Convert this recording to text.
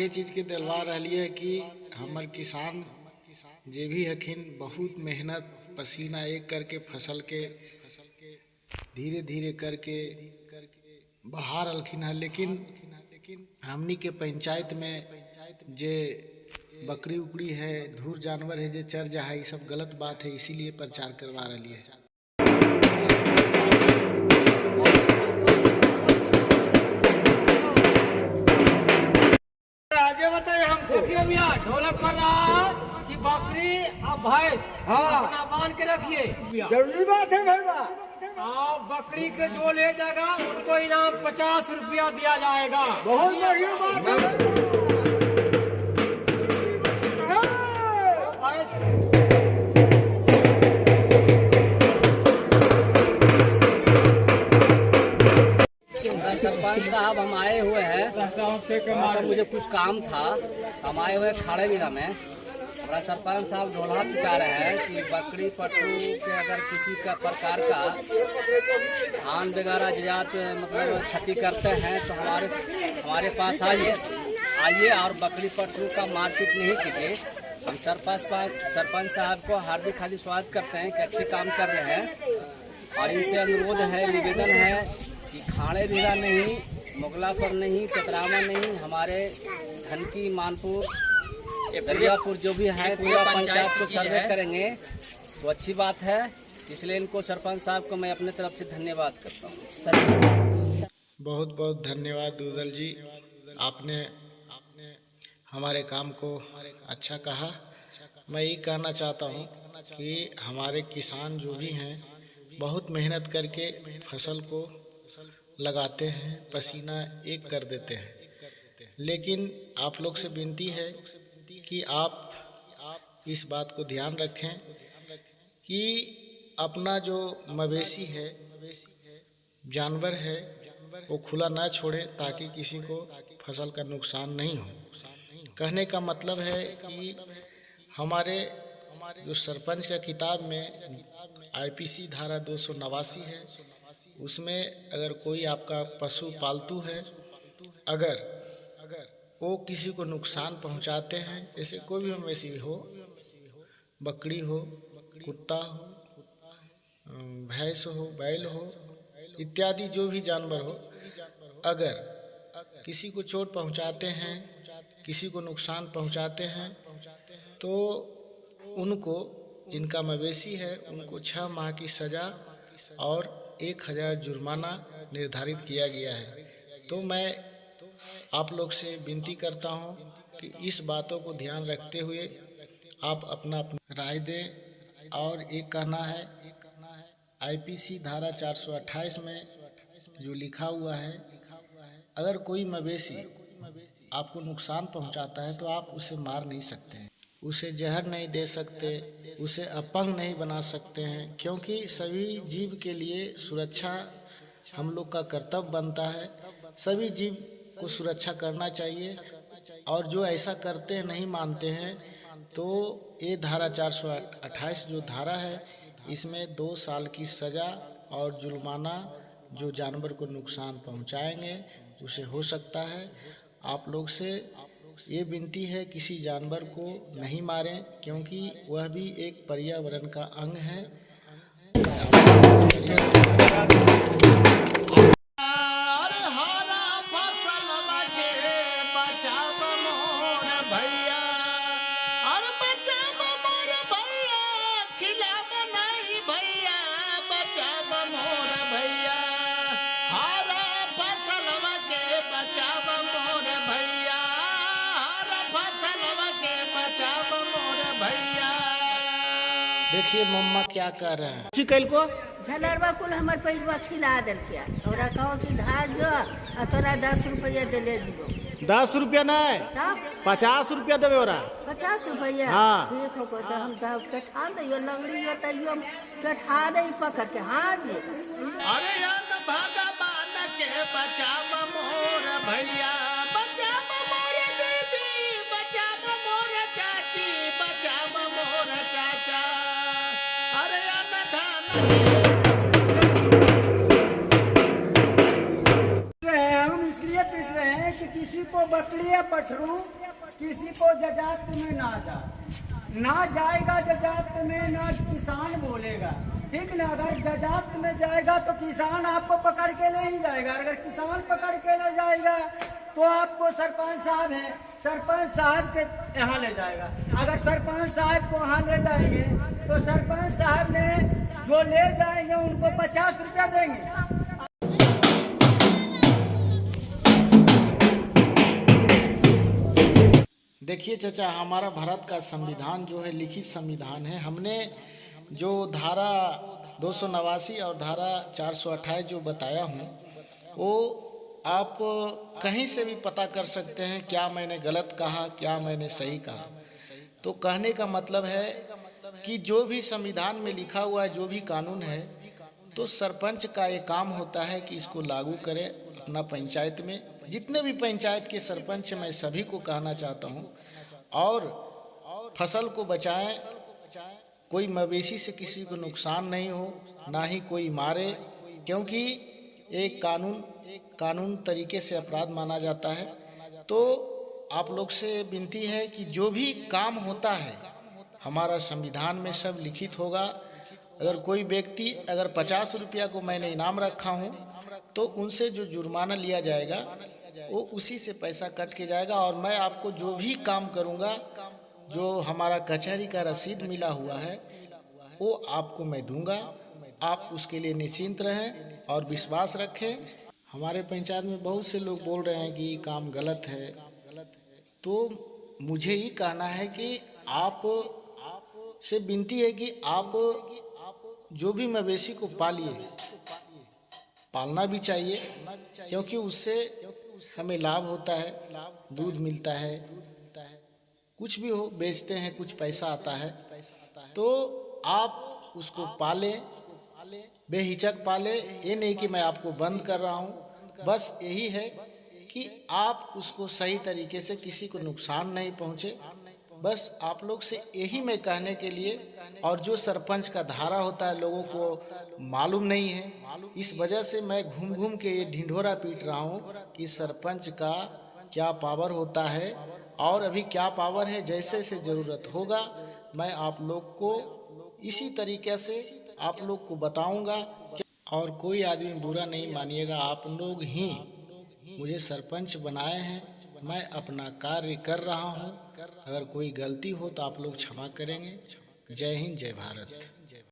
ये चीज़ के दिलवा रही है कि हमार किसान जे भी हखिन बहुत मेहनत पसीना एक करके फसल के धीरे धीरे करके बढ़ा रखिन है। लेकिन हमनी के पंचायत में जे बकरी उकड़ी है, धूर जानवर है, जे चर जा है, ये सब गलत बात है, इसीलिए प्रचार करवा रही है। ढोलक कर रहा है कि बकरी और भैंस अपना बांध के रखिए। जरूरी बात है भैया। और बकरी के जो ले जाएगा उनको इनाम 50 रुपया दिया जाएगा। बहुत बढ़िया बात है। सरपंच साहब हम आए हुए हैं, मुझे कुछ काम था, हम आए हुए खाड़े बिना में। हमारा सरपंच साहब ढोला पिटा रहे हैं कि बकरी पशु के अगर किसी का प्रकार का धान वगैरह जात मतलब क्षति करते हैं तो हमारे पास आइए और बकरी पशु का मारपीट नहीं कीजिए। हम सरपंच साहब को हार्दिक स्वागत करते हैं कि अच्छे काम कर रहे हैं। और इनसे अनुरोध है, निवेदन है कि खाड़े बिना नहीं, मुगलापुर नहीं, कतरामा नहीं, हमारे धनकी, मानपुर, दरियापुर जो भी है पूरा पंचायत को सर्वे करेंगे तो अच्छी बात है। इसलिए इनको सरपंच साहब को मैं अपने तरफ से धन्यवाद करता हूँ। बहुत बहुत धन्यवाद दुदल जी, आपने हमारे काम को अच्छा कहा। मैं ये कहना चाहता हूँ कि हमारे किसान जो भी हैं बहुत मेहनत करके फसल को लगाते हैं, पसीना एक कर देते हैं। लेकिन आप लोग से विनती है कि आप इस बात को ध्यान रखें कि अपना जो मवेशी है, जानवर है, वो खुला ना छोड़े ताकि किसी को फसल का नुकसान नहीं हो। कहने का मतलब है कि हमारे जो सरपंच का किताब में आईपीसी धारा 289 है, उसमें अगर कोई आपका पशु पालतू है, अगर वो किसी को नुकसान पहुंचाते हैं, जैसे कोई भी मवेशी हो, बकरी हो, कुत्ता हो, भैंस हो, बैल हो, इत्यादि जो भी जानवर हो, अगर किसी को चोट पहुंचाते हैं, किसी को नुकसान पहुंचाते हैं, तो उनको, जिनका मवेशी है, उनको 6 माह की सज़ा और 1000 जुर्माना निर्धारित किया गया है। तो मैं आप लोग से विनती करता हूं कि इस बातों को ध्यान रखते हुए आप अपना राय दें। और एक कहना है, आईपीसी धारा 428 में जो लिखा हुआ है, अगर कोई मवेशी आपको नुकसान पहुंचाता है तो आप उसे मार नहीं सकते हैं, उसे जहर नहीं दे सकते, उसे अपंग नहीं बना सकते हैं, क्योंकि सभी जीव के लिए सुरक्षा हम लोग का कर्तव्य बनता है। सभी जीव को सुरक्षा करना चाहिए। और जो ऐसा करते हैं, नहीं मानते हैं, तो ये धारा 428 जो धारा है, इसमें 2 साल की सज़ा और जुर्माना जो जानवर को नुकसान पहुंचाएंगे उसे हो सकता है। आप लोग से ये विनती है, किसी जानवर को नहीं मारें, क्योंकि वह भी एक पर्यावरण का अंग है। देखिए मम्मा क्या कर रहे हैं, चिकल को झलरवा कुल हमार पैसा खिला दिल के और कहो कि धार जो और तोरा 10 रुपया दे दियो। 10 रुपया नहीं, 50 रुपया देवे। 50 रुपया? हाँ। ठीक हो तो हम कठा दियो, लंगड़ी हो तो कठा दे पकड़ के। हाँ जी। अरे यार भगवान के बचाव मोर भैया, बचाव मोर दीदी, बचाव मोर चाची, बचाव मोर चाचा। अरे हम इसलिए पीट रहे हैं कि किसी को बकरी या पठरू किसी को जजात में ना जाएगा जजात में ना किसान बोलेगा, ठीक ना। अगर जजात में जाएगा तो किसान आपको पकड़ के ले ही जाएगा, अगर किसान पकड़ के ले जाएगा तो आपको सरपंच साहब है, सरपंच साहब के यहाँ ले जाएगा। अगर सरपंच साहब को वहाँ ले जाएंगे तो सरपंच साहब ने जो ले जाएंगे उनको 50 रुपया देंगे। देखिए चाचा, हमारा भारत का संविधान जो है लिखित संविधान है। हमने जो धारा 289 और धारा 428 जो बताया हूँ वो आप कहीं से भी पता कर सकते हैं। क्या मैंने गलत कहा, क्या मैंने सही कहा। तो कहने का मतलब है कि जो भी संविधान में लिखा हुआ है, जो भी कानून है, तो सरपंच का ये काम होता है कि इसको लागू करे अपना पंचायत में। जितने भी पंचायत के सरपंच मैं सभी को कहना चाहता हूँ, और फसल को बचाएं, कोई मवेशी से किसी को नुकसान नहीं हो, ना ही कोई मारे, क्योंकि एक कानून तरीके से अपराध माना जाता है। तो आप लोग से विनती है कि जो भी काम होता है हमारा संविधान में सब लिखित होगा। अगर कोई व्यक्ति अगर 50 रुपया को मैंने इनाम रखा हूँ तो उनसे जो जुर्माना लिया जाएगा वो उसी से पैसा कट के जाएगा, और मैं आपको जो भी काम करूँगा, जो हमारा कचहरी का रसीद मिला हुआ है वो आपको मैं दूंगा। आप उसके लिए निश्चिंत रहें और विश्वास रखें। हमारे पंचायत में बहुत से लोग बोल रहे हैं कि ये काम गलत है, तो मुझे ही कहना है कि आप से विनती है कि आप जो भी मवेशी को पालना भी चाहिए, क्योंकि उससे हमें लाभ होता है, दूध मिलता है, कुछ भी हो बेचते हैं कुछ पैसा आता है। तो आप उसको पालें, बेहिचक पाले। ये नहीं कि मैं आपको बंद कर रहा हूँ, बस यही है कि आप उसको सही तरीके से, किसी को नुकसान नहीं पहुँचे। बस आप लोग से यही मैं कहने के लिए, और जो सरपंच का धारा होता है लोगों को मालूम नहीं है, इस वजह से मैं घूम घूम के ये ढिंढोरा पीट रहा हूँ कि सरपंच का क्या पावर होता है और अभी क्या पावर है। जैसे से ज़रूरत होगा मैं आप लोग को इसी तरीके से आप लोग को बताऊंगा, और कोई आदमी बुरा नहीं मानिएगा। आप लोग ही मुझे सरपंच बनाए हैं, मैं अपना कार्य कर रहा हूं। अगर कोई गलती हो तो आप लोग क्षमा करेंगे। जय हिंद, जय भारत।